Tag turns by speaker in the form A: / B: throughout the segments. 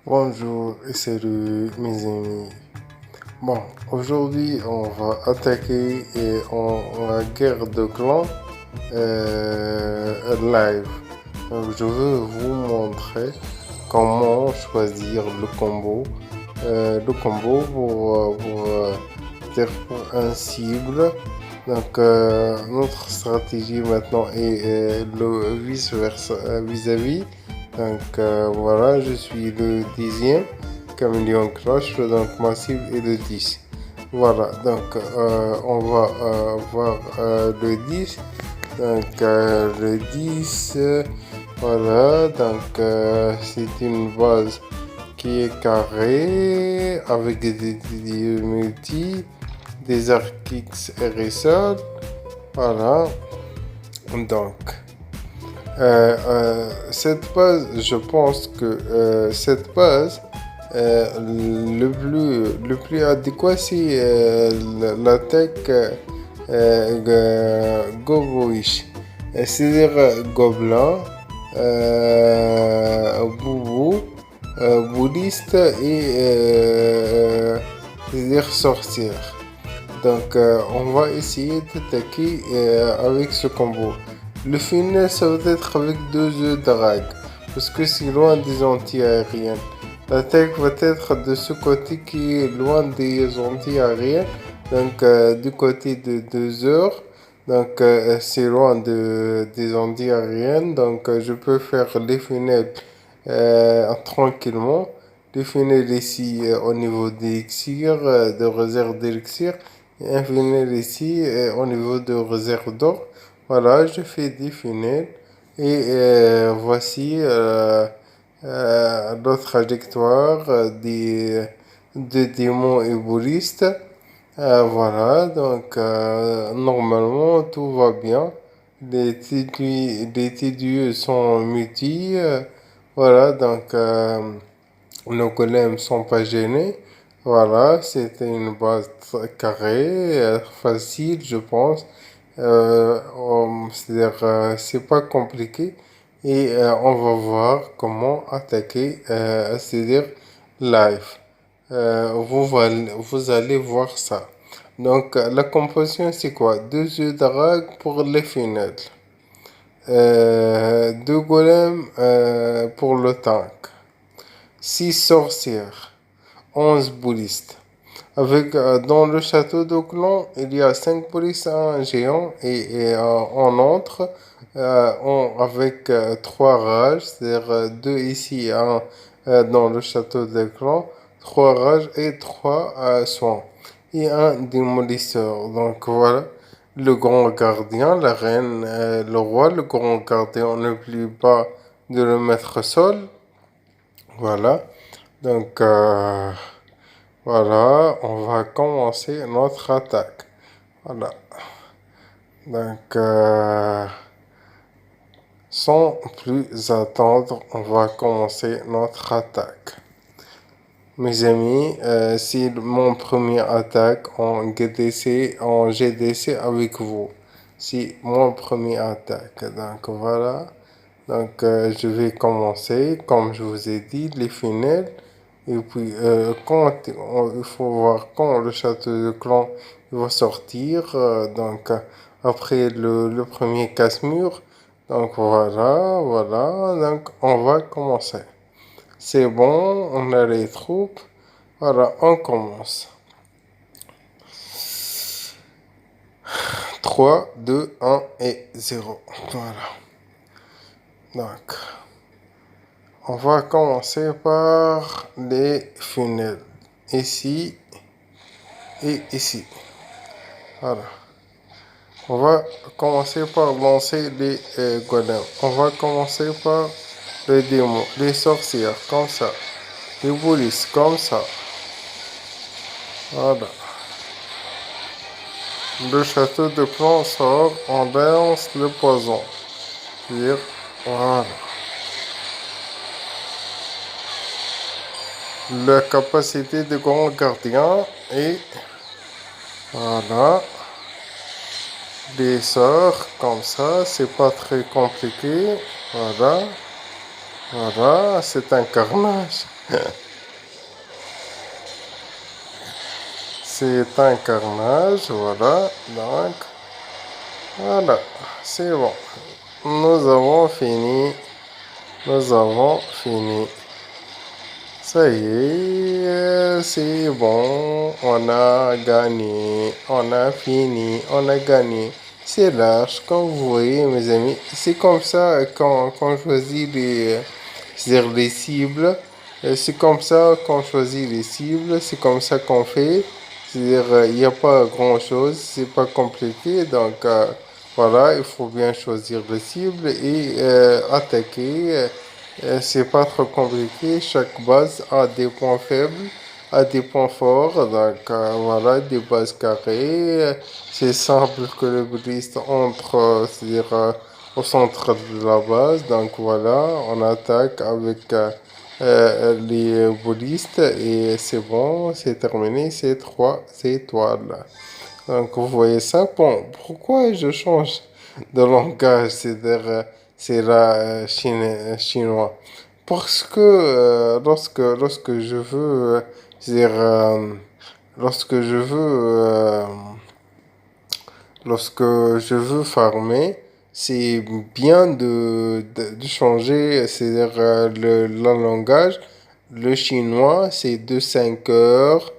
A: Bonjour et salut mes amis. Bon, aujourd'hui on va attaquer la guerre de clans live. Donc, je veux vous montrer comment choisir le combo pour un cible. Donc notre stratégie maintenant est le vice versa vis-à-vis. Donc voilà, je suis le 10e Caméléon Clash, donc ma cible est le 10. Voilà, donc on va voir le 10. Donc le 10, voilà, donc c'est une base qui est carrée avec des multi, des arcs X RSA. Voilà, donc cette base, je pense que cette base, le plus adéquat, c'est l'attaque Goboish, c'est-à-dire Gobelin, Boubou, Bouliste et c'est-à-dire Sorcière. Donc, on va essayer d'attaquer avec ce combo. Le final, ça va être avec 2 œufs drague, parce que c'est loin des anti-aériennes. L'attaque va être de ce côté qui est loin des anti-aériennes, donc du côté de 2 heures. Donc, c'est loin des anti-aériennes, donc je peux faire les funnels tranquillement. Les funnels ici au niveau d'élixir, de réserve d'élixir, et un funnel ici au niveau de réserve d'or. Voilà, je fais des funnels et voici la trajectoire des démons et boulistes. Voilà, donc normalement tout va bien. Les TDU sont multi. Voilà, donc nos golems sont pas gênés. Voilà, c'était une base carrée, facile, je pense. C'est-à-dire, c'est pas compliqué. Et on va voir comment attaquer, c'est-à-dire live. Vous allez voir ça. Donc, la composition, c'est quoi? 2 œufs drague pour les fenêtres. 2 golems pour le tank. 6 sorcières. 11 boulistes. Avec, dans le château de clan, il y a 5 boulistes, un géant et en entre, avec 3 rages, c'est-à-dire 2 ici et 1 dans le château de clan, 3 rages et 3 soins. Et un démolisseur. Donc voilà, le grand gardien, la reine, le roi, le grand gardien, n'oublie pas de le mettre sol. Voilà, donc voilà, on va commencer notre attaque. Voilà, donc sans plus attendre, on va commencer notre attaque. Mes amis, c'est mon premier attaque en GDC avec vous. C'est mon premier attaque. Donc voilà. Donc je vais commencer, comme je vous ai dit, les funnels. Et puis il faut voir quand le château de clan va sortir. Donc après le premier casse-mur. Donc voilà, voilà. Donc on va commencer. C'est bon, on a les troupes. Voilà, on commence. 3, 2, 1 et 0. Voilà. Donc, on va commencer par les funnels. Ici et ici. Voilà. On va commencer par lancer les golems. On va commencer par les démons, les sorcières, comme ça. Les boulistes, comme ça. Voilà. Le château de clan sort, on lance le poison. Voilà. La capacité de grand gardien et voilà. Les sorts comme ça, c'est pas très compliqué. Voilà. Voilà, c'est un carnage. C'est un carnage, voilà. Donc, voilà, c'est bon. Nous avons fini. Nous avons fini. Ça y est, c'est bon. On a gagné. On a fini. On a gagné. C'est large, comme vous voyez, mes amis. C'est comme ça quand on choisit c'est-à-dire les cibles. C'est comme ça qu'on choisit les cibles. C'est comme ça qu'on fait. C'est-à-dire, il n'y a pas grand-chose. C'est pas compliqué. Donc, voilà, il faut bien choisir les cibles et attaquer. C'est pas trop compliqué. Chaque base a des points faibles, a des points forts. Donc voilà, des bases carrées. C'est simple que le baliste entre, c'est-à-dire au centre de la base. Donc voilà, on attaque avec les ballistes et c'est bon, c'est terminé. C'est 3 étoiles. Donc vous voyez ça. Bon, pourquoi je change de langage, c'est-à-dire c'est la chinois? Parce que lorsque je veux, c'est-à-dire lorsque je veux, lorsque je veux farmer, c'est bien de changer, c'est-à-dire le langage. Le chinois, c'est de 5 heures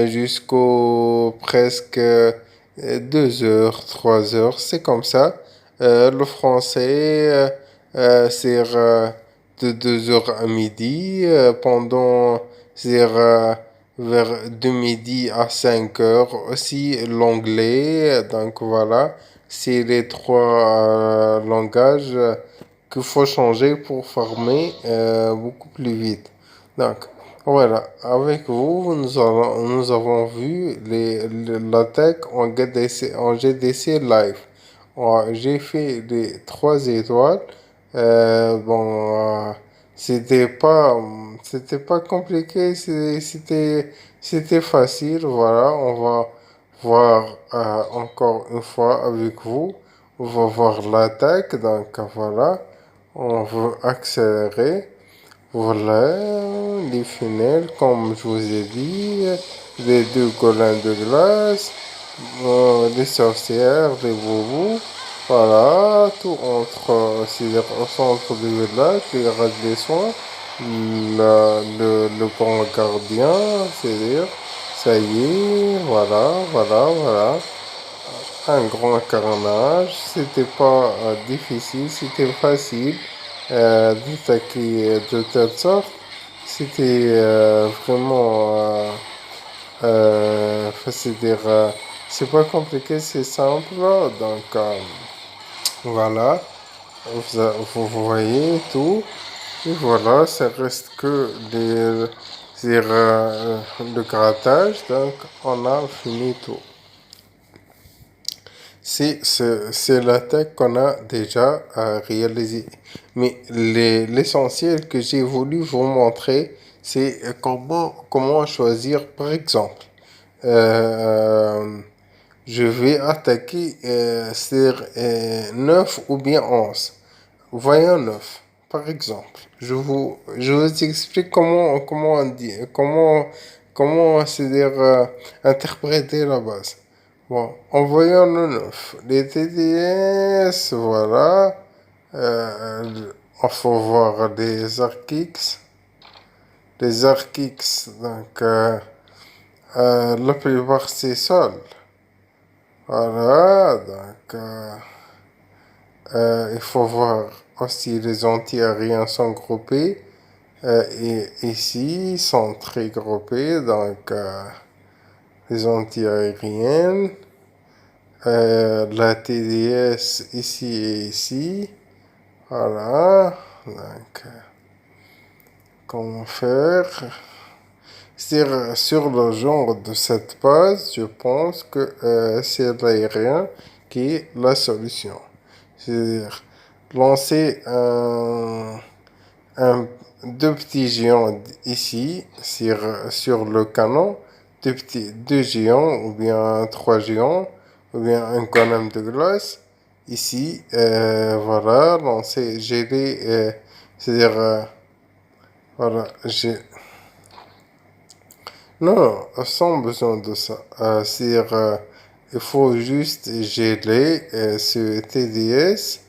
A: jusqu'au presque 2 heures, 3 heures, c'est comme ça. Le français, c'est de 2 heures à midi, pendant, c'est-à-dire vers de midi à 5 heures. Aussi l'anglais, donc voilà, c'est les 3 langages qu'il faut changer pour former beaucoup plus vite. Donc, voilà, avec vous, nous avons vu l'attaque en GDC live. J'ai fait les 3 étoiles. Bon, c'était pas compliqué, c'était facile. Voilà, on va voir encore une fois avec vous. On va voir l'attaque. Donc, voilà, on veut accélérer. Voilà, les funnels, comme je vous ai dit, les 2 golems de glace, les sorcières, les boubous, voilà, tout entre, c'est-à-dire au centre du village, les rats des soins, le grand gardien, c'est-à-dire, ça y est, voilà, voilà, voilà, un grand carnage, c'était pas difficile, c'était facile d'attaquer de telle sorte. C'était vraiment c'est-à-dire c'est pas compliqué, c'est simple. Donc voilà, vous voyez tout. Et voilà, ça reste que c'est-à-dire, le grattage. Donc on a fini tout. C'est l'attaque qu'on a déjà réalisée. Mais l'essentiel que j'ai voulu vous montrer, c'est comment choisir, par exemple. Euh, je vais attaquer sur 9 ou bien 11. Voyons 9, par exemple. Je vous explique comment c'est-à-dire, interpréter la base. Bon, en voyant le 9, les TDS, voilà. Il faut voir les ArcX. Les ArcX, donc, la plupart c'est sol. Voilà, donc, il faut voir aussi les anti-aériens sont groupés. Et ici, ils sont très groupés, donc, les anti-aériennes. La TDS ici et ici. Voilà. Donc, comment faire? C'est-à-dire, sur le genre de cette base, je pense que c'est l'aérien qui est la solution. C'est-à-dire, lancer deux petits géants ici sur le canon, deux géants ou bien 3 géants ou bien un golem de glace ici, voilà, lancer, geler C'est-à-dire, voilà, j'ai... Non, sans besoin de ça. C'est-à-dire, il faut juste gérer ce TDS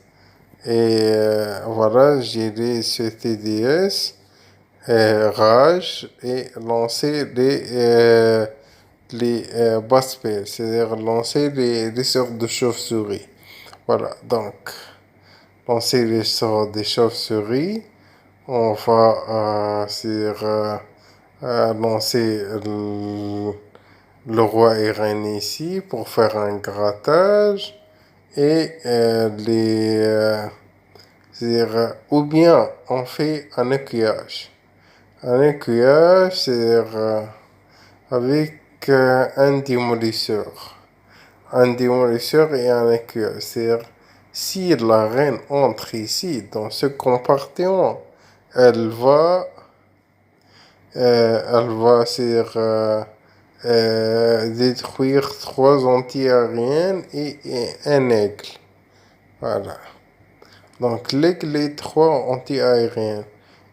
A: et voilà, gérer ce TDS, rage et lancer les basse-pelles, c'est-à-dire lancer les sortes de chauves-souris. Voilà, donc, lancer les sortes des chauves-souris, on va lancer le roi et reine ici pour faire un grattage et c'est-à-dire, ou bien on fait un écuyage. Un écuyage, c'est-à-dire avec un démolisseur. Un démolisseur et un écuyage. C'est-à-dire, si la reine entre ici, dans ce compartiment, elle va, c'est-à-dire, détruire 3 anti-aériennes et un aigle. Voilà. Donc, l'aigle et 3 anti-aériennes.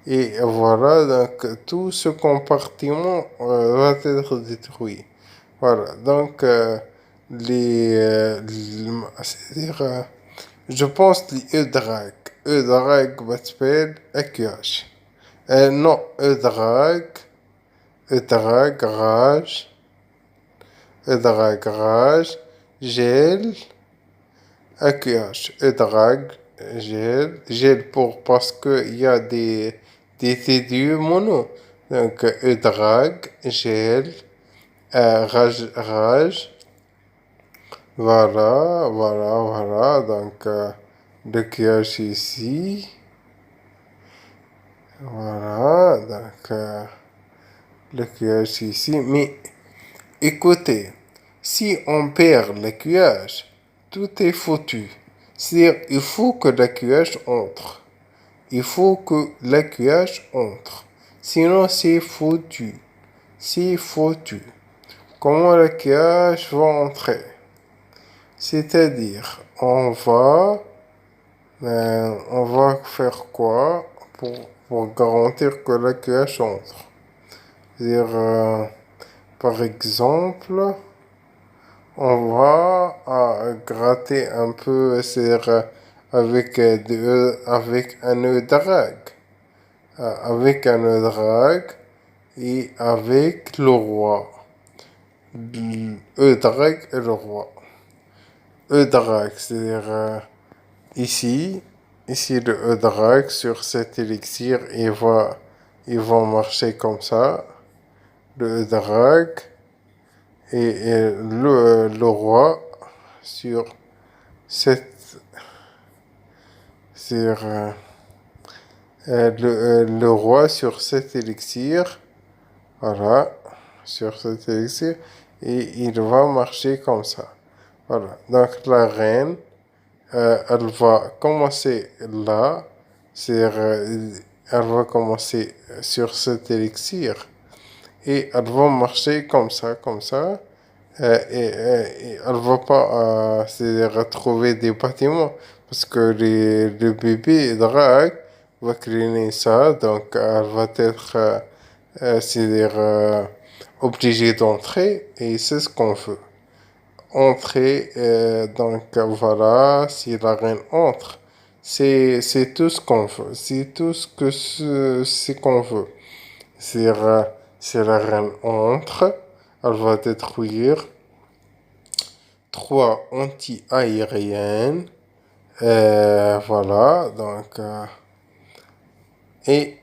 A: Et voilà, donc tout ce compartiment va être détruit. Voilà, donc c'est-à-dire, je pense les E-Drag. E-Drag بتبال أكياش. Non, E-Drag, E-Drag, rage, E-Drag, rage, gel, أكياش. E-Drag, gel, gel parce que il y a des TDU mono. Donc, E-Drag, gel, rage, rage. Voilà, voilà, voilà. Donc, le cache ici. Voilà, donc, le cache ici. Mais, écoutez, si on perd le cuillage, tout est foutu. C'est-à-dire, il faut que le cuillage entre. Il faut que le cuillage entre. Sinon, c'est foutu. C'est foutu. Comment le cuillage va entrer? C'est-à-dire, on va faire quoi pour garantir que la cache entre? C'est-à-dire, par exemple, on va gratter un peu, c'est-à-dire, avec un nœud drag. Avec un nœud drag et avec le roi. E drag et le roi. E drag, c'est-à-dire ici, le E drag sur cet élixir, il va marcher comme ça, le E drag, et le roi sur cette, sur, le roi sur cet élixir, voilà, sur cet élixir, et il va marcher comme ça. Voilà, donc la reine, elle va commencer là, c'est-à-dire, elle va commencer sur cet élixir, et elle va marcher comme ça, et elle va pas, c'est-à-dire, trouver des bâtiments, parce que le bébé drague va cliner ça, donc elle va être, c'est-à-dire, obligée d'entrer, et c'est ce qu'on veut. Entrer, donc voilà, si la reine entre, c'est tout ce qu'on veut, c'est tout ce que c'est qu'on veut. Si la reine entre, elle va détruire 3 anti-aériennes, voilà, donc, et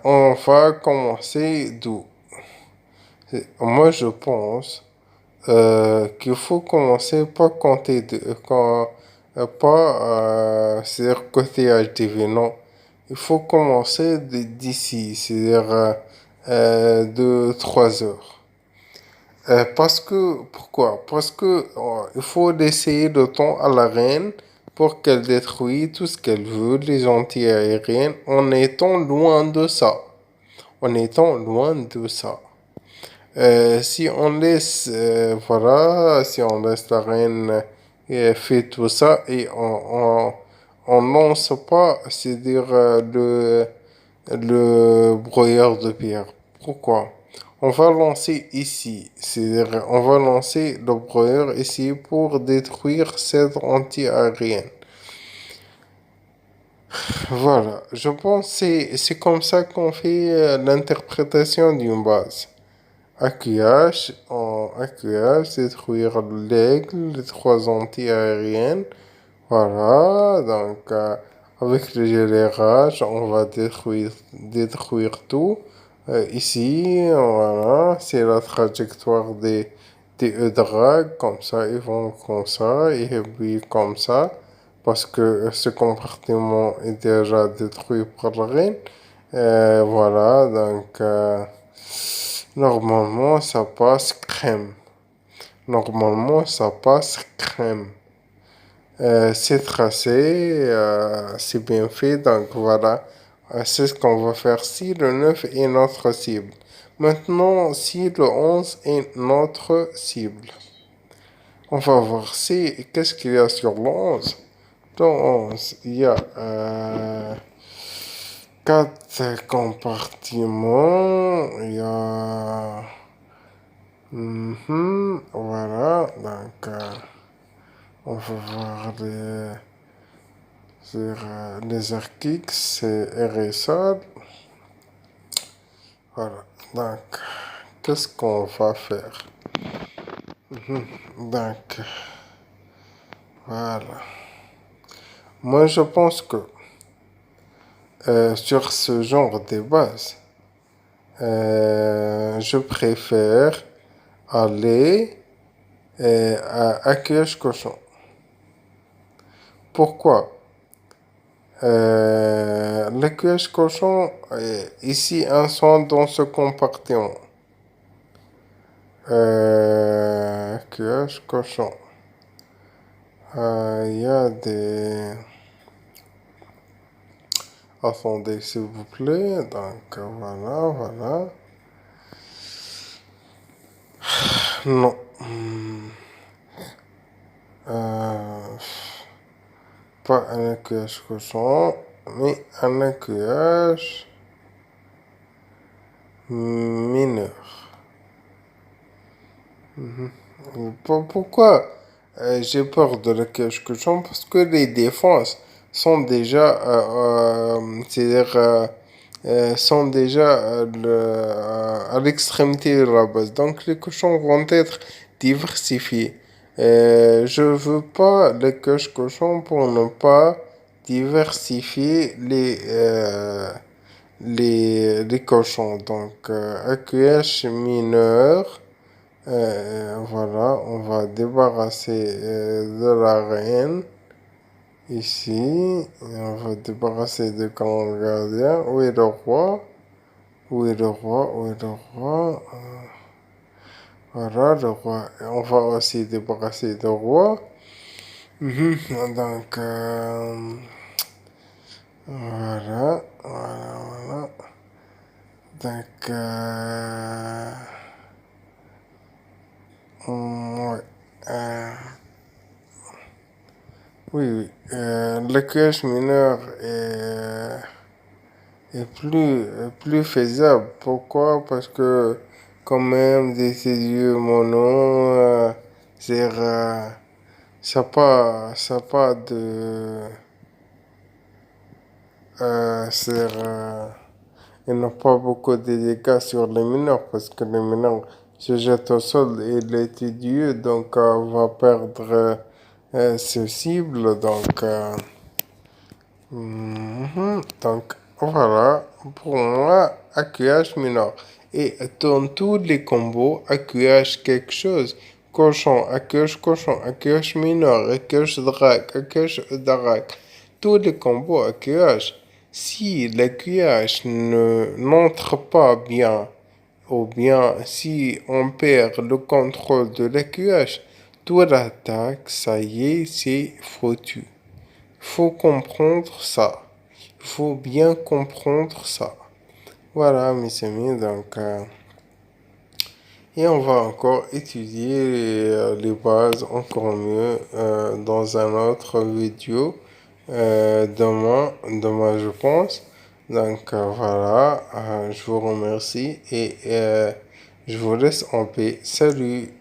A: on va commencer d'où? Moi je pense qu'il faut commencer pas compter pas c'est-à-dire côté HDV, non. Il faut commencer d'ici, c'est-à-dire de 3 heures. Parce que, pourquoi? Parce que il faut laisser le temps à la reine pour qu'elle détruise tout ce qu'elle veut, les anti-aériennes, en étant loin de ça. En étant loin de ça. Si on laisse, voilà, si on laisse la reine faire tout ça et on lance pas, c'est-à-dire le broyeur de pierre. Pourquoi? On va lancer ici, c'est-à-dire on va lancer le broyeur ici pour détruire cette anti-aérienne. Voilà, je pense que c'est comme ça qu'on fait l'interprétation d'une base. AQH, détruire l'aigle, les trois anti-aériennes. Voilà, donc avec le gélérage, on va détruire tout. Ici, voilà, c'est la trajectoire des E-drag, comme ça, ils vont comme ça, et puis comme ça, parce que ce compartiment est déjà détruit par la reine. Voilà, donc normalement ça passe crème. Normalement ça passe crème. C'est tracé, c'est bien fait, donc voilà, c'est ce qu'on va faire si le 9 est notre cible. Maintenant, si le 11 est notre cible, on va voir si, qu'est-ce qu'il y a sur le 11. Le 11, il y a 4 compartiments, il y a... voilà, donc on va voir les arcs, c'est RSA. Voilà, donc, qu'est-ce qu'on va faire? Donc, voilà. Moi, je pense que sur ce genre de base, je préfère aller à Accueil Cochon. Pourquoi? L'accueil cochon, ici, un son dans ce compartiment. Accueil cochon. Il y a des... Attendez, s'il vous plaît. Donc, voilà, voilà. Non. Pas un accueil cochon, mais un accueil mineur. Pourquoi j'ai peur de l'accueil cochon? Parce que les défenses sont déjà, c'est-à-dire, sont déjà à l'extrémité de la base. Donc les cochons vont être diversifiés. Je veux pas les cochons pour ne pas diversifier les cochons. Donc AQH mineur. Voilà, on va débarrasser de la reine. Ici, on va débarrasser de grand gardien. Où est le roi? Où est le roi? Où est le roi? Voilà, le roi. Et on va aussi débarrasser du roi. Donc, voilà, voilà, voilà. Donc, ouais. Oui, oui. Le cache mineur est plus faisable. Pourquoi? Parce que quand même des yeux mono, c'est ça pas de il n'a pas beaucoup de dégâts sur les mineurs parce que les mineurs se jettent au sol et les dieu donc va perdre ses cibles donc donc voilà, pour moi, AQH mineur. Et dans tous les combos, AQH quelque chose, cochon, AQH cochon, AQH mineur, AQH drag, AQH drag, tous les combos AQH, si l'AQH n'entre pas bien, ou bien si on perd le contrôle de l'AQH, toute l'attaque, ça y est, c'est foutu. Faut comprendre ça. Il faut bien comprendre ça. Voilà, mes amis, donc... et on va encore étudier les bases encore mieux dans un autre vidéo demain, je pense. Donc voilà, je vous remercie et je vous laisse en paix. Salut!